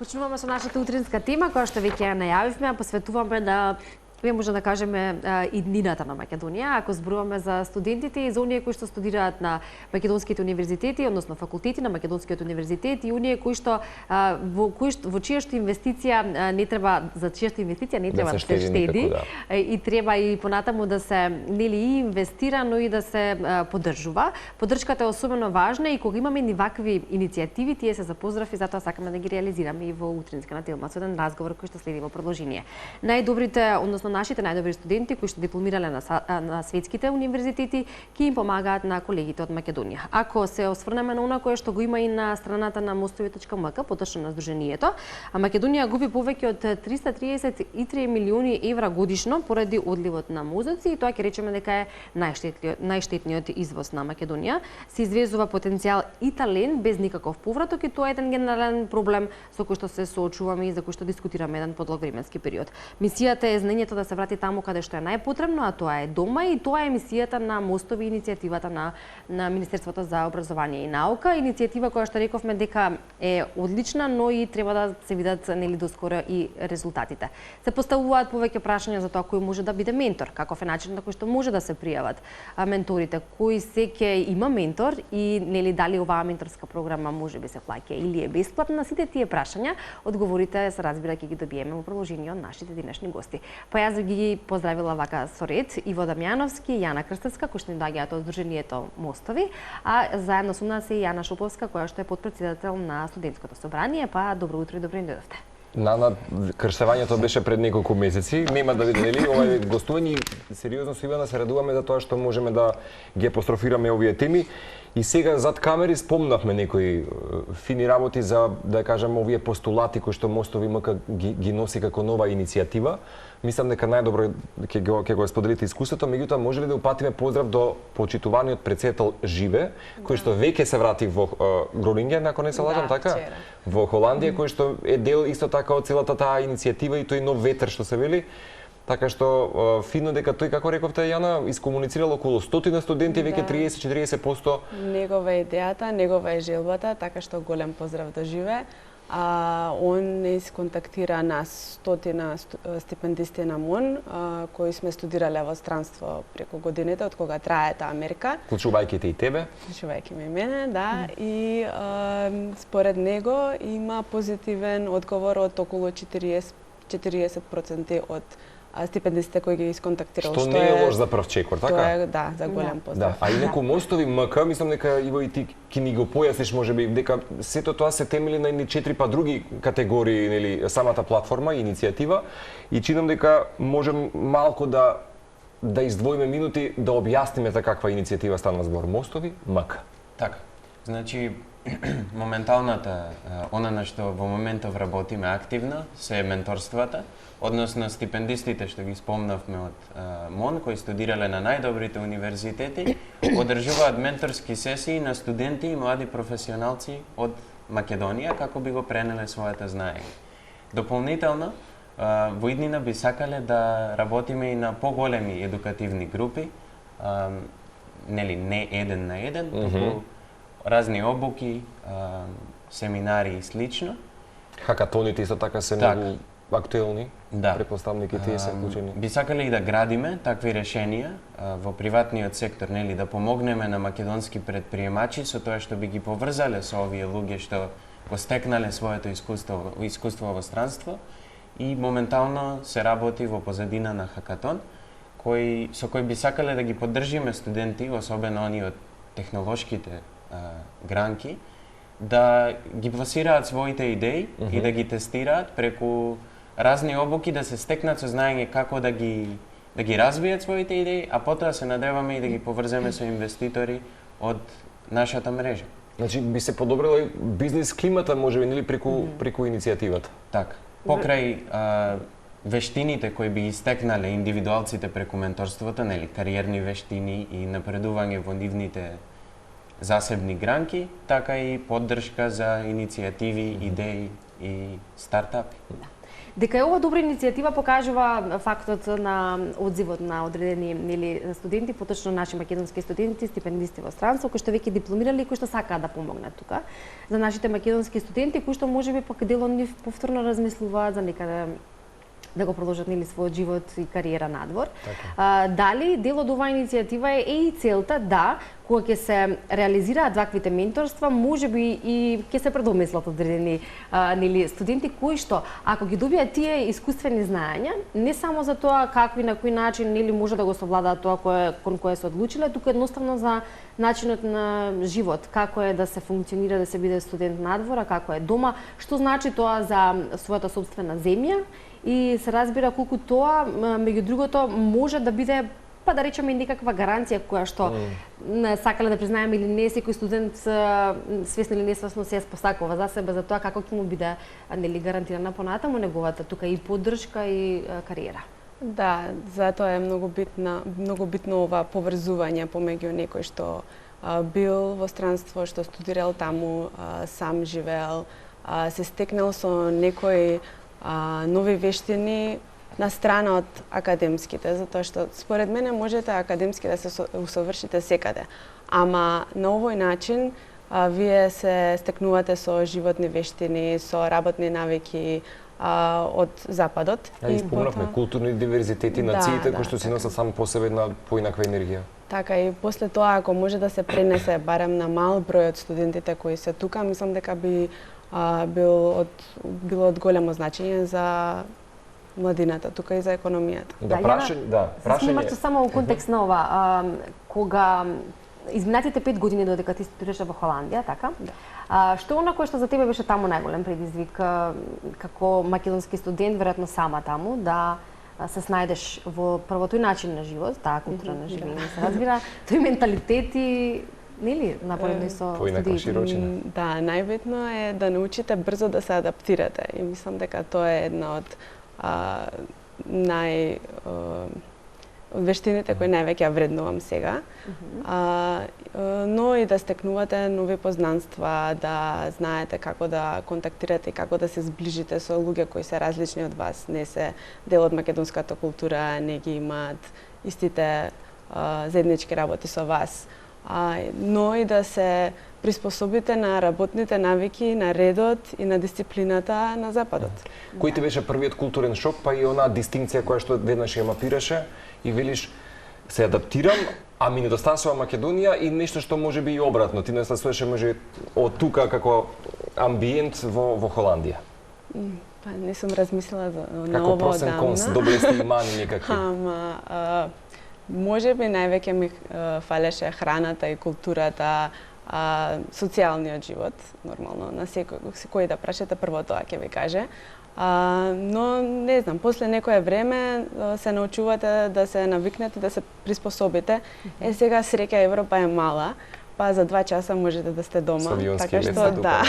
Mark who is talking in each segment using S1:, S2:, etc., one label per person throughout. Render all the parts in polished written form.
S1: Почнуваме со нашата утринска тема, која што веќе ја најавивме, посветуваме на може да кажеме иднината на Македонија, ако зборуваме за студентите и за оние кои што студираат на македонските универзитети, односно факултети на Македонскиот универзитет и оние кои што во чија што инвестиција не треба да се штеди и треба и понатаму да се и инвестира, но и да се поддржува. Поддршката е особено важна и кога имаме ни вакви иницијативи, тие се за поздрав и затоа сакаме да ги реализираме и во утринска на тема со еден разговор кој што следи во продолжение. Најдобрите, односно нашите најдобри студенти кои што дипломирале на светските универзитети ќе им помагаат на колегите од Македонија. Ако се осврнеме на она кое што го има и на страната на mostovi.mk, поточно на здруженијето, Македонија губи повеќе од 333 милиони евра годишно поради одливот на мозоци и тоа ќе речеме дека е најштетниот извоз на Македонија. Се извезува потенцијал и талент без никаков повраток и тоа е еден генерален проблем со кој што се соочуваме и за кој што дискутираме еден подлог временски период. Мисијата е знаењето да се врати таму каде што е најпотребно, а тоа е дома и тоа е мисијата на Мостови, иницијативата на Министерството за образование и наука, иницијатива која што рековме дека е одлична, но и треба да се видат доскоро и резултатите. Се поставуваат повеќе прашања за тоа кој може да биде ментор, каков е начин на кој што може да се пријават менторите, кој се ќе има ментор и дали оваа менторска програма може би се плаќа или е бесплатна. Сите тие прашања одговорите се разбира ќе ги добиеме во продолжение од нашите денешни гости. Па јас ги поздравила вака со ред Иво Дамјановски и Јана Крстевска, кои што ни доаѓаат од здруженијето Мостови, а заедно со нас е Јана Шуповска, која што е потпредседател на студентското собрание. Па добро утро и добро ни дојдовте.
S2: Нана, крштевањето беше пред неколку месеци. Нема да види овај гостување. Сериозно со Ивана се радуваме за тоа што можеме да ги апострофираме овие теми. И сега зад камери спомнавме некои фини работи за, да кажам, овие постулати кои што Мостови МК ги носи како нова иницијатива. Мислам дека најдобро ќе го споделите искуството, меѓутоа може ли да упатиме поздрав до почитуваниот претседател Живе, кој што веќе се врати во Гронинген, ако не се лажам, така? Во Холандија, кој што е дел исто така од целата таа иницијатива и тој нов ветер што се вели. Така што фино дека тој, како рековте Јана, искомуницирал околу 100 студенти, веќе 30-40%.
S3: Негова е идејата, негова е желбата, така што голем поздрав да Живе. Он исконтактира нас 100 стипендисти на МОН, кои сме студирале во странство преку годините, од кога трае таа мерка.
S2: Вклучувајќи те и тебе?
S3: Вклучувајќи ме и мене, да. И според него има позитивен одговор од околу 40% од стипендистите кои ги исконтактирал.
S2: Што не е лош за прв чекор, така?
S3: Тоа е, да, за голем поздрав.
S2: А инаку Мостови МК, мислам дека Иво и ти ќе ни го појасниш можеби дека сето тоа се темели на 4 па други категории, нели, самата платформа и иницијатива и чинам дека можем малку да издвоиме минути да објасниме за каква иницијатива станува збор. Мостови МК.
S4: Така. Значи моменталната она на што во моментов работиме активно се менторствата, односно стипендистите што ги спомнавме од МОН, кои студирале на најдобрите универзитети, одржуваат менторски сесии на студенти и млади професионалци од Македонија како би го пренеле својата знаење. Дополнително, во иднина би сакале да работиме и на поголеми едукативни групи, нели не еден на еден, туку разни обуки, семинари и слично.
S2: Хакатоните исто така се многу актуелни.
S4: Да.
S2: Препоставник и тие се вклучени.
S4: Би сакале и да градиме такви решенија во приватниот сектор, нели, да помогнеме на македонски предприемачи со тоа што би ги поврзале со овие луѓе што го стекнале своето искуство во странство и моментално се работи во позадина на хакатон, со кој би сакале да ги поддржиме студенти, особено оние од технолошките гранки, да ги пласираат своите идеи и да ги тестираат преку разни обуки, да се стекнат со знаење како да ги развијат своите идеи, а потоа се надеваме и да ги поврземе со инвеститори од нашата мрежа.
S2: Значи би се подобрила и бизнис климата, можеби, нели, преку иницијативата.
S4: Така. Покрај вештините кои би ги стекнале индивидуалците преку менторството, нели, кариерни вештини и напредување во нивните засебни гранки, така и поддршка за иницијативи, идеи и стартапи.
S1: Дека е ова добра иницијатива покажува фактот на одзивот на одредени студенти, поточно наши македонски студенти, стипендисти во странство, кои што веќе дипломирале и кои што сакаат да помогнат тука. За нашите македонски студенти кои што можеби пак дел од нив повторно размислуваат за некаде да го продолжат својот живот и кариера надвор. Дали дел од оваа иницијатива е и целта да, кога ќе се реализираат ваквите менторства, можеби и ќе се предомислат одредени студенти кои што ако ги добијат тие искуствени знаења, не само за тоа како и на кој начин може да го совладаат тоа кон кое се одлучиле, туку едноставно за начинот на живот, како е да се функционира, да се биде студент надвор, како е дома, што значи тоа за својата сопствена земја и се разбира колку тоа, меѓу другото, може да биде, па да речеме, некаква гаранција која што сакале да признаеме или не, секој студент свесно или несвесно се спосакува за себе, за тоа како ќе му биде гарантирана понатаму неговата тука и поддршка и кариера.
S3: Да, затоа е многу битно ова поврзување помеѓу некој што бил во странство, што студирал таму, сам живеел, се стекнал со некои нови вештини на страна од академските, затоа што според мене можете академски да се усовршите секаде, ама на овој начин вие се стекнувате со животни вештини, со работни навики од западот.
S2: И спомнавме културни диверзитети, нациите кои што си носат само по себе една поинаква енергија.
S3: Така и после тоа, ако може да се пренесе барем на мал број од студентите кои се тука, мислам дека би било од големо значење за младината тука и за економијата.
S1: Прашање само во контекст на ова, кога изминатите 5 години додека ти студираше во Холандија, така? Да. Што она кое што за тебе беше таму најголем предизвик како македонски студент, веројатно сама таму, да се снајдеш во првото и начин на живот, таа култура на живење, се разбира, тој менталитет и нели напоредно со
S2: студиите.
S3: Да, најбитно е да научите брзо да се адаптирате и мислам дека тоа е една од од вештините кои највеќе ја вреднувам сега. Но и да стекнувате нови познанства, да знаете како да контактирате и како да се зближите со луѓе кои се различни од вас, не се дел од македонската култура, не ги имаат истите заеднички работи со вас. Но и да се приспособите на работните навики, на редот и на дисциплината на Западот.
S2: Кој ти беше првиот културен шок, па и онаа дистинкција која што веднаш ја мапираше и велиш се адаптирам, а ми недостасува Македонија и нешто што може би и обратно, ти недостасуваше може од тука како амбиент во Холандија?
S3: Па не сум размислила на
S2: како
S3: ово
S2: просен конс, добре сте имани некакви.
S3: Може би највеќе ми фалеше храната и културата, социјалниот живот, нормално, на секој да прашате, прво тоа ќе ви каже. Но не знам, после некое време се научувате да се навикнете, да се приспособите. Сега среќа Европа е мала, па за 2 часа можете да сте дома, така што да,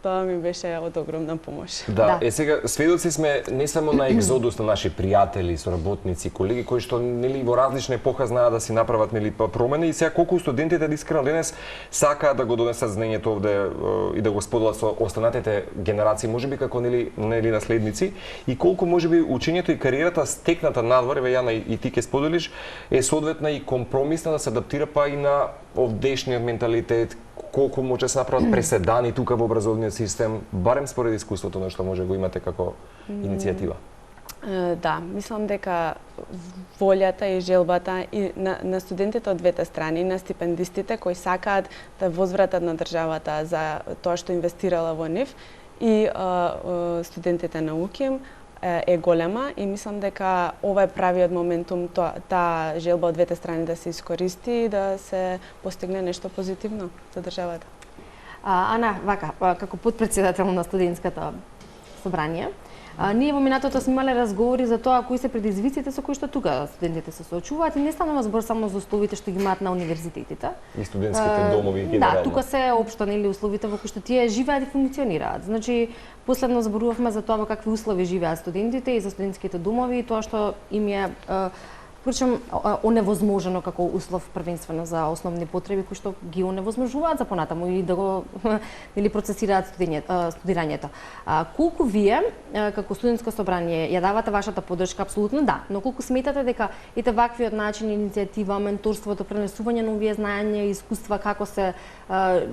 S3: тоа ми беше од огромна помош.
S2: Да, сега сведоци сме не само на екзодус на наши пријатели, соработници, колеги кои што нели во различни епоха знаат да си направат нели промени и сега колку студентите искрено денес сакаат да го донесат знаењето овде и да го споделат со останатите генерации, можеби како нели наследници и колку можеби учењето и кариерата стекната надвор, еве Јана и ти ќе споделиш, е соодветна и компромисна да се адаптира па и на овдешниот менталитет, колку може да се направат преседани тука во образовниот систем, барем според искуството на што може го имате како иницијатива?
S3: Да, мислам дека волјата и желбата и на студентите од двете страни, на стипендистите кои сакаат да возвратат на државата за тоа што инвестирала во нив и студентите на УКИМ е голема и мислам дека ова е правиот моментум таа желба од двете страни да се искористи и да се постигне нешто позитивно за државата.
S1: Ана, вака, како подпредседател на студентската собрание, ние во минатото сме имале разговори за тоа кои се предизвиците со кои што тука студентите се соочуваат и не станува збор само за условите што ги имаат на универзитетите.
S2: И студентските домови генерално.
S1: Да, тука се општо нели условите во кои што тие живеат и функционираат. Значи, последно зборувавме за тоа во какви услови живеат студентите и за студентските домови и тоа што им е Причем оневозможено како услов првенствено за основни потреби кои што ги оневозможуваат за понатаму или да го или процесираат студирањето. Колку вие како студентско собрание ја давате вашата поддршка? Апсолутно да, но колку сметате дека ете ваквиот начин, иницијатива, менторството, пренесување на овие знаења и искуства како се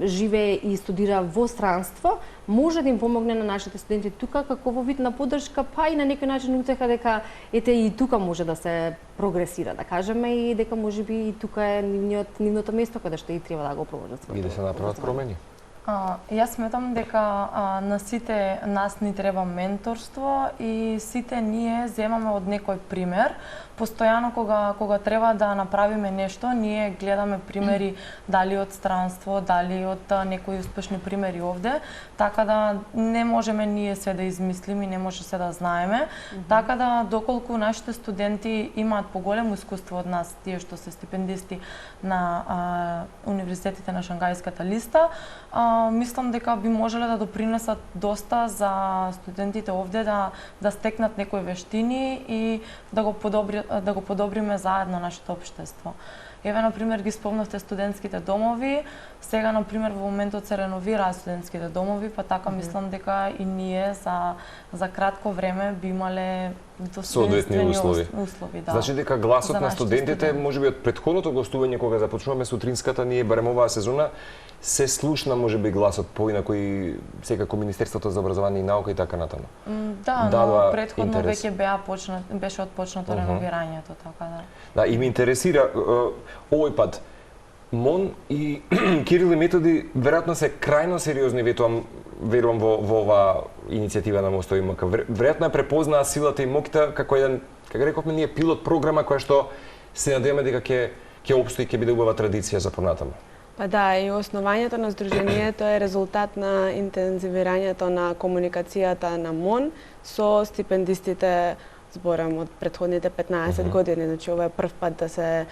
S1: живее и студира во странство, може да им помогне на нашите студенти тука како во вид на поддршка, па и на некој начин утеха дека ете и тука може да се прогресира, да кажеме, и дека можеби и тука е нивното место каде што и треба да го продолжат своето.
S2: И да се направат промени.
S5: Јас сметам дека на сите нас ни треба менторство и сите ние земаме од некој пример. Постојано кога треба да направиме нешто, ние гледаме примери дали од странство, дали од некои успешни примери овде, така да не можеме ние се да измислиме, не може се да знаеме. Така да доколку нашите студенти имаат поголемо искуство од нас, тие што се стипендисти на универзитетите на Шангајската листа, мислам дека би можеле да допринесат доста за студентите овде да стекнат некои вештини и да го подобриме заедно нашето општество. Еве, например, ги спомнавте студентските домови. Сега, например, во моментот се реновираат студентските домови, па така мислам дека и ние за кратко време би имале
S2: соодветни услови.
S5: Да.
S2: Значи дека гласот на студентите, можеби од претходното гостување кога започнуваме сутринската, ние барем оваа сезона, се слушна можеби гласот поинаку секако Министерството за образование и наука и така натаму.
S5: Да, но претходно веќе беше отпочнато реновирањето, така да.
S2: Да, и ме интересира овој пат МОН и Кирил и Методи веројатно се крајно сериозни, верувам во оваа иницијатива на Мостови МК. Веројатно ја препознаа силата и моќта како еден, како рековме ние, пилот програма која што се надеваме дека ќе опстои, ќе биде убава традиција за понатаму.
S3: Па да, и основањето на Сдруженијето е резултат на интензивирањето на комуникацијата на МОН со стипендистите, зборам од претходните 15 години, значи ова е прв пат да се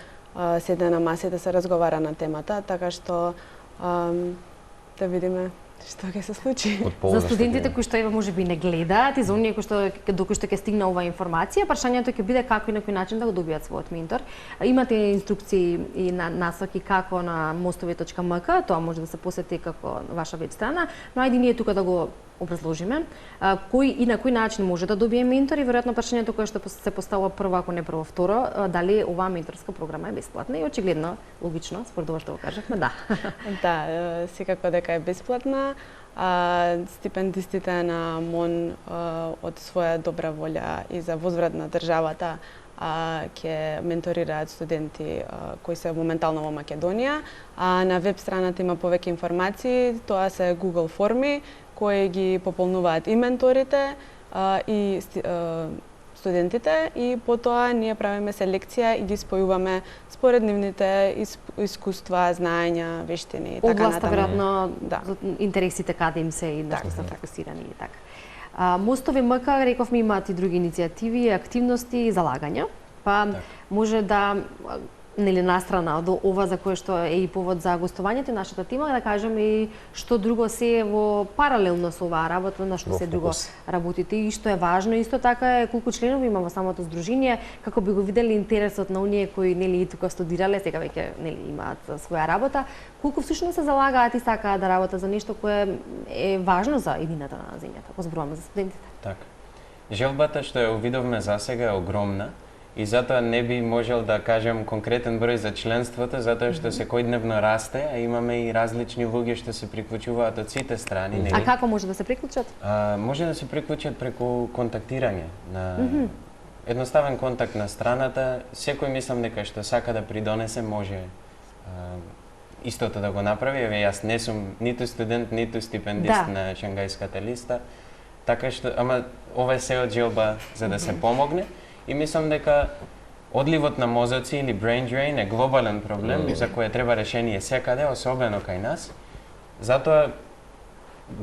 S3: седне на маса и да се разговара на темата, така што да видиме што ќе се случи.
S1: За студентите кои што ева можеби не гледаат и за оние кои што до кои што ќе стигне оваа информација, прашањето ќе биде како и на кој начин да го добијат својот ментор. Имате инструкции и насоки како на mostovi.mk, тоа може да се посети како ваша веб страна, но ајде ние тука да го образложиме. Кој и на кој начин може да добие ментор и веројатно прашањето кое што се поставува прво, ако не прво второ, дали оваа менторска програма е бесплатна и очигледно, логично, според ова што го кажавме, да.
S3: Да, секако дека е бесплатна. Стипендистите на МОН од своја добра волја и за возврат на државата ќе менторираат студенти кои се моментално во Македонија. На веб страната има повеќе информации, тоа се Google форми кои ги пополнуваат и менторите и студентите и потоа ние правиме селекција и ги спојуваме според нивните искуства, знаења, вештини и така натаму.
S1: Областа веројатно
S3: да.
S1: Интересите каде им се и на што се фокусирани и така. Мостови МК, рековме, имаат и други иницијативи, активности и залагања, па може да нели настрана од ова за кое што е и повод за гостувањето нашата тема, да кажеме и што друго се е во паралелно со оваа работа, на што се друго работите и што е важно. Исто така е колку членови има во самото здружение, како би го видели интересот на оние кои нели и тука студирале, сега веќе нели имаат своја работа, колку всушност се залагаат и сакаат да работат за нешто кое е важно за иднината на земјата, ако зборуваме за студентите.
S4: Така. Желбата што ја увидовме засега е огромна. И затоа не би можел да кажам конкретен број за членството, затоа што секојдневно расте, а имаме и различни луѓе што се приклучуваат од сите страни. Нели?
S1: А како може да се приклучат?
S4: Може да се приклучат преку контактирање. Едноставен контакт на страната. Секој мислам дека што сака да придонесе може истото да го направи. Еве јас не сум ниту студент, ниту стипендист на Шангајската листа. Така што, ама ова е се од желба за да се помогне. И мислам дека одливот на мозоци или brain drain е глобален проблем за кој треба решение секаде, особено кај нас. Затоа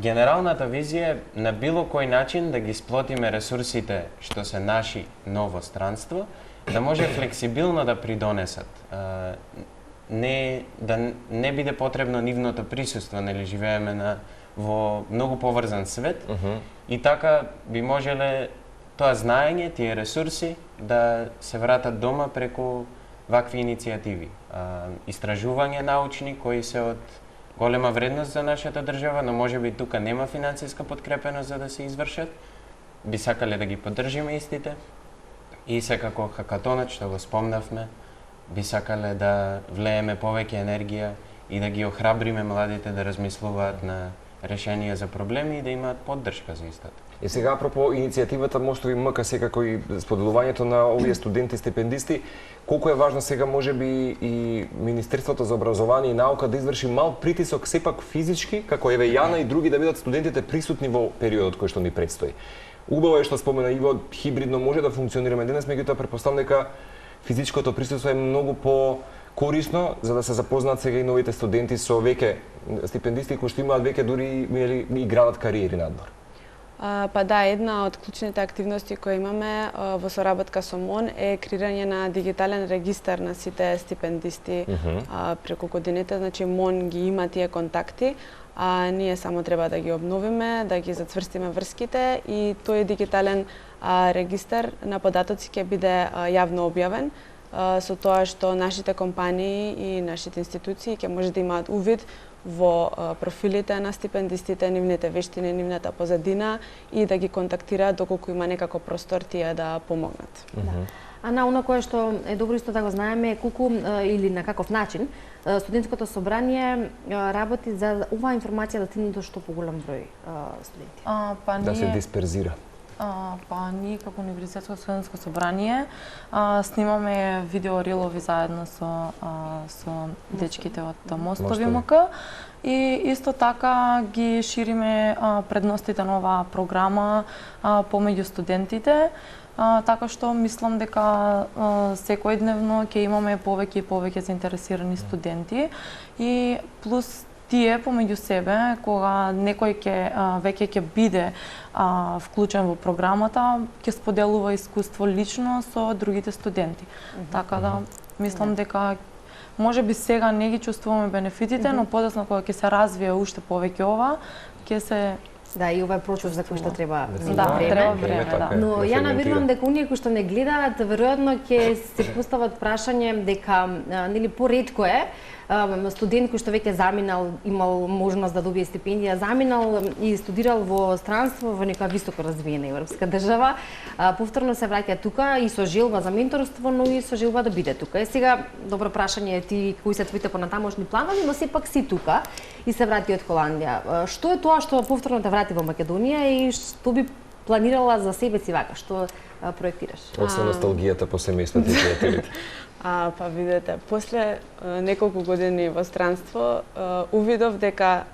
S4: генералната визија е на било кој начин да ги сплотиме ресурсите што се наши ново странство, да може флексибилно да придонесат. Да не биде потребно нивното присуство, нели живееме во многу поврзан свет и така би можеле тоа знаење, тие ресурси да се вратат дома преку вакви иницијативи. Истражување научни кои се од голема вредност за нашата држава, но можеби тука нема финансиска подкрепеност за да се извршат. Би сакале да ги поддржиме истите. И секако хакатонот што го спомнавме, би сакале да влееме повеќе енергија и да ги охрабриме младите да размислуваат на решенија за проблеми и да имаат поддршка за истата.
S2: И сега, апропо иницијативата Мостови МК, секако и споделувањето на овие студенти стипендисти, колку е важно сега можеби и Министерството за образование и наука да изврши мал притисок сепак физички, како еве Јана и други да бидат студентите присутни во периодот кој што ни предстои. Убаво е што спомена Иво, хибридно може да функционираме денес, меѓутоа претпоставам дека физичкото присуство е многу корисно за да се запознаат сега и новите студенти со веќе стипендисти кои што имаат веќе дури и градат кариери надвор.
S3: Па да, една од клучните активности кои имаме во соработка со МОН е креирање на дигитален регистар на сите стипендисти преку годините. Значи МОН ги има тие контакти, а ние само треба да ги обновиме, да ги зацврстиме врските и тој дигитален регистар на податоци ќе биде јавно објавен, со тоа што нашите компании и нашите институции ќе може да имаат увид во профилите на стипендистите, нивните вештини, нивната позадина и да ги контактираат доколку има некако простор тие да помогнат.
S1: А на оно кое што е добро исто да го знаеме е колку или на каков начин студентското собрание работи за оваа информација да стигне до што поголем број студенти.
S2: Да се дисперзира.
S5: Па ние како Универзитетско студентско собрание снимаме видеорилови заедно со дечките од Мостови МК и исто така ги шириме предностите на оваа програма помеѓу студентите. Така што мислам дека секојдневно ќе имаме повеќе и повеќе заинтересирани студенти и плюс тие помеѓу себе, кога некој веќе ќе биде вклучен во програмата, ќе споделува искуство лично со другите студенти. Така да мислам дека можеби сега не ги чувствуваме бенефитите, но подоцна кога ќе се развие уште повеќе ова, ќе се
S1: Да, и ова е процес за кој што треба
S5: треба време, да.
S1: Но ја наведувам дека оние кои што не гледаат, веројатно ќе се постават прашање дека нели поретко е студент кој што веќе заминал, имал можност да добие стипендија, заминал и студирал во странство во нека високо развиена европска држава, повторно се враќа тука и со желба за менторство, но и со желба да биде тука. Сега добро прашање е ти кои се твоите понатамошни планови, но сепак си тука и се врати од Холандија. Што е тоа што повторно те врати во Македонија и што би планирала за себе си вака, што проектираш?
S2: Освен носталгијата по семејството и пријателите.
S3: Па видете, после неколку години во странство, увидов дека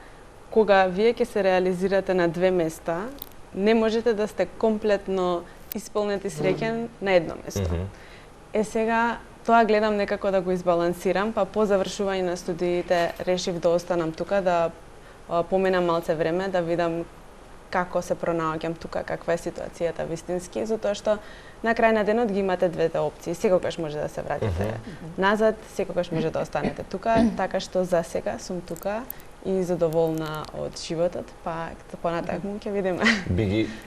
S3: кога вие ќе се реализирате на две места, не можете да сте комплетно исполнет и среќен на едно место. Сега тоа гледам некако да го избалансирам, па по завршување на студиите решив да останам тука, да поменам малце време, да видам како се пронаоѓам тука, каква е ситуацијата вистински, затоа што на крај на денот ги имате двете опции. Секогаш може да се вратите назад, секогаш може да останете тука, така што за сега сум тука и задоволна од животот, па понатаму ќе видиме.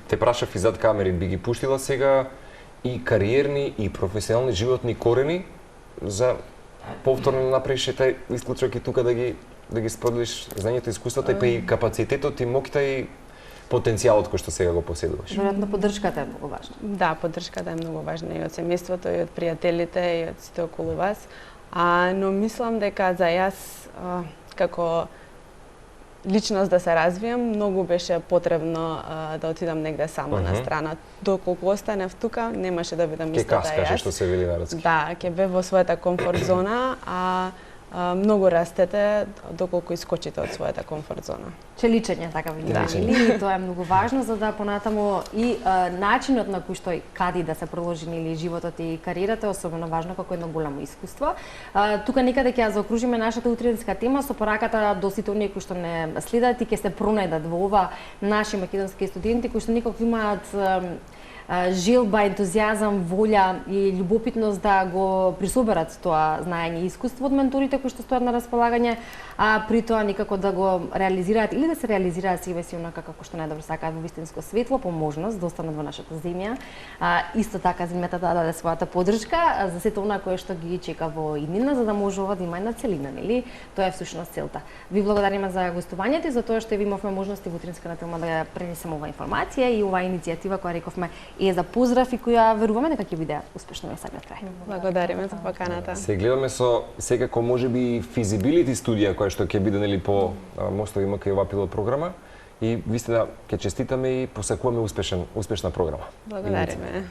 S2: Те прашав и зад камери, би ги пуштила сега и кариерни и професионални животни корени за повторно да направиш тај исклучок и тука да ги споделиш знањето, искуството и капацитетот и моќта и потенцијалот кој што сега го поседуваш.
S1: Веројатно поддршката е многу важна.
S3: Да, поддршката е многу важна и од семејството, и од пријателите, и од сите околу вас. Но мислам дека за јас како личност да се развијам, многу беше потребно да отидам негде само на страна. Доколку останев тука, немаше да бидам истата јас.
S2: Ке каскаше што се вели народски.
S3: Да, ќе бев во својата комфорт зона, многу растете доколку искочите од својата комфорт зона.
S1: Челичење, така ви и тоа е многу важно за да понатаму и начинот на кој што кади да се проложи нели животот и кариерата е особено важно како едно голямо искуство. Тука некаде ќе ја заокружиме нашата утринска тема со пораката до сите оние кои што не следат и ќе се пронајдат во ова наши македонски студенти кои што некако имаат желба, ентузијазам, волја и љубопитност да го присоберат тоа знаење и искуство од менторите кои што стојат на располагање, а при тоа никако да го реализираат или да се реализираат себе си онака како што најдобро сакаат во вистинско светло, по можност да останат во нашата земја. Исто така земјата да даде својата поддршка за сето она кое што ги чека во иднина, за да може ова да има една целина, нели? Тоа е всушност целта. Ви благодариме за гостувањето и за тоа што ви имавме можности во Утринската тема да ја пренесеме оваа информација и оваа иницијатива која рековме е за поздрав и која веруваме дека ќе биде успешно во самиот крај.
S3: Благодариме за поканата.
S2: Се гледаме со секако можеби feasibility студија која што ќе биде нели по мостови МК оваа пилот програма и вистина ќе честитаме и посакуваме успешна програма.
S3: Благодариме.